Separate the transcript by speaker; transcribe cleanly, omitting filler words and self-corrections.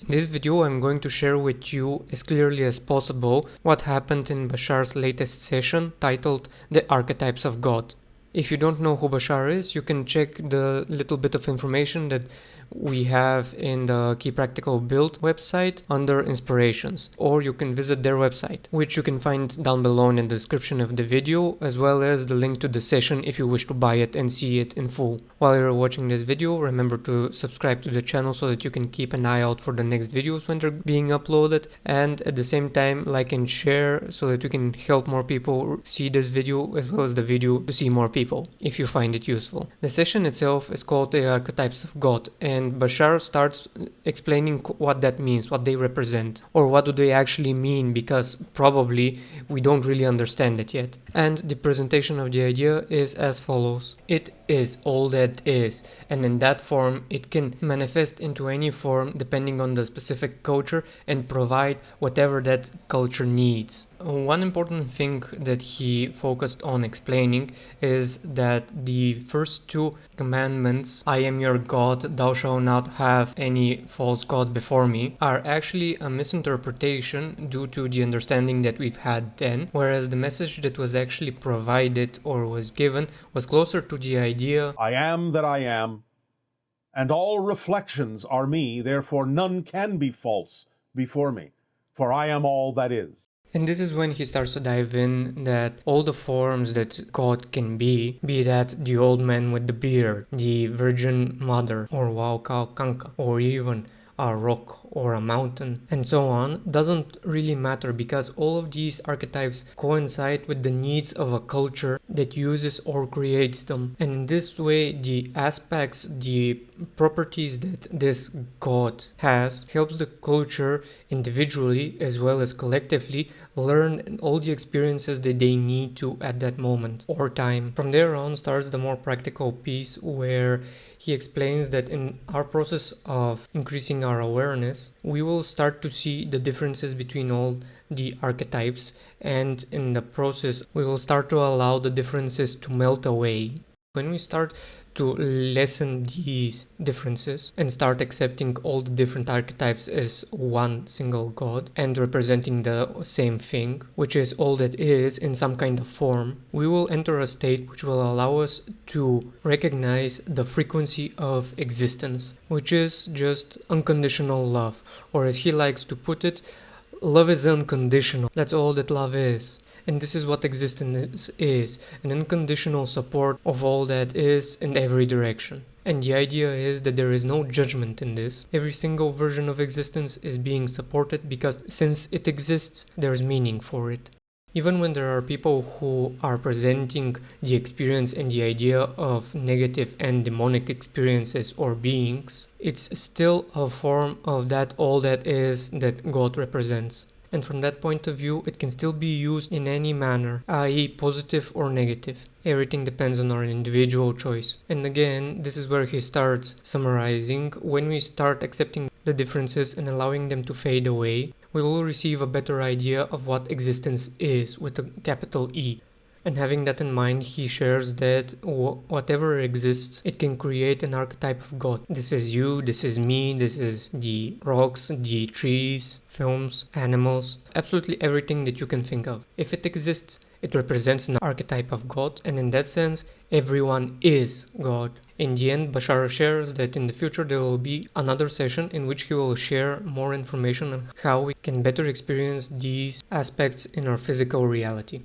Speaker 1: In this video, I'm going to share with you as clearly as possible what happened in Bashar's latest session titled The Archetypes of God. If you don't know who Bashar is, you can check the little bit of information that we have in the KeyPracticalBuild website under Inspirations, or you can visit their website, which you can find down below in the description of the video, as well as the link to the session if you wish to buy it and see it in full. While you're watching this video, remember to subscribe to the channel so that you can keep an eye out for the next videos when they're being uploaded, and at the same time like and share so that you can help more people see this video as well as the video to see more people if you find it useful. The session itself is called the Archetypes of God, and Bashar starts explaining what that means, what they represent, or what do they actually mean, because probably we don't really understand it yet. And the presentation of the idea is as follows. It is all that is, and in that form it can manifest into any form depending on the specific culture and provide whatever that culture needs. One important thing that he focused on explaining is that the first two commandments, I am your God, thou shalt not have any false god before me, are actually a misinterpretation due to the understanding that we've had then, whereas the message that was actually provided or was given was closer to the idea,
Speaker 2: I am that I am, and all reflections are me, therefore none can be false before me, for I am all that is.
Speaker 1: And this is when he starts to dive in that all the forms that God can be that the old man with the beard, the Virgin Mother, or Wauka Kanka, or even a rock or a mountain, and so on, doesn't really matter, because all of these archetypes coincide with the needs of a culture that uses or creates them. And in this way, the aspects, the properties that this god has helps the culture individually as well as collectively learn all the experiences that they need to at that moment or time. From there on starts the more practical piece, where he explains that in our process of increasing our awareness, we will start to see the differences between all the archetypes, and in the process we will start to allow the differences to melt away. When we start to lessen these differences and start accepting all the different archetypes as one single god and representing the same thing, which is all that is in some kind of form, we will enter a state which will allow us to recognize the frequency of existence, which is just unconditional love, or as he likes to put it, love is unconditional. That's all that love is. And this is what existence is, an unconditional support of all that is in every direction. And the idea is that there is no judgment in this. Every single version of existence is being supported because since it exists, there's meaning for it. Even when there are people who are presenting the experience and the idea of negative and demonic experiences or beings, it's still a form of that all that is that God represents. And from that point of view, it can still be used in any manner, i.e. positive or negative. Everything depends on our individual choice. And again, this is where he starts summarizing. When we start accepting the differences and allowing them to fade away, we will receive a better idea of what existence is with a capital E. And having that in mind, he shares that whatever exists, it can create an archetype of God. This is you, this is me, this is the rocks, the trees, films, animals, absolutely everything that you can think of. If it exists, it represents an archetype of God, and in that sense, everyone is God. In the end, Bashar shares that in the future there will be another session in which he will share more information on how we can better experience these aspects in our physical reality.